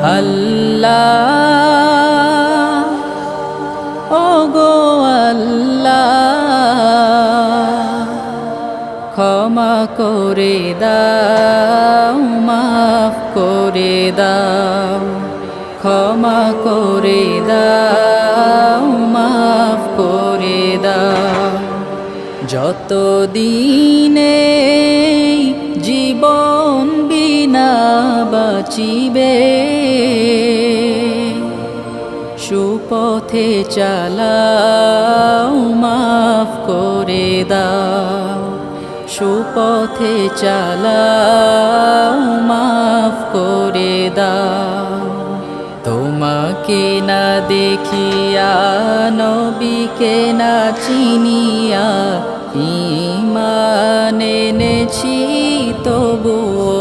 আল্লাহ ওগো আল্লাহ ক্ষমা করে দাও মাফ করে দাও ক্ষমা করে দাও মাফ করে দাও যত দিনে জীবন বিনা বাঁচিবে সুপথে চালাও মাফ করে দাও সুপথে চালাও মাফ করে দাও তোমাকে না দেখিয়া নবীকে না চিনিয়া ঈমান এনেছি তবুও